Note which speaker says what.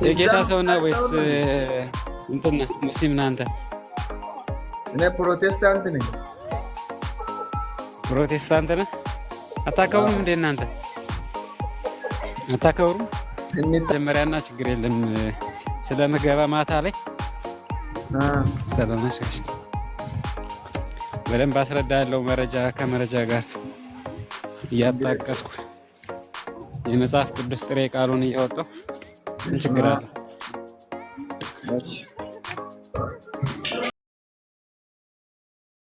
Speaker 1: የጌታ ሰው ነህ ወይስ እንትን ነህ? ሙስሊም ነህ አንተ?
Speaker 2: እኔ ፕሮቴስታንት ነኝ።
Speaker 1: ፕሮቴስታንት ነህ? አታከብሩም እንዴ እናንተ? አታከብሩም? መጀመሪያና ችግር የለም ስለምገባ ማታ ላይ ስለማሸሽ በደንብ አስረዳለሁ። መረጃ ከመረጃ ጋር እያጣቀስኩ የመጽሐፍ ቅዱስ ጥሬ ቃሉን እያወጣሁ ችግር አለ።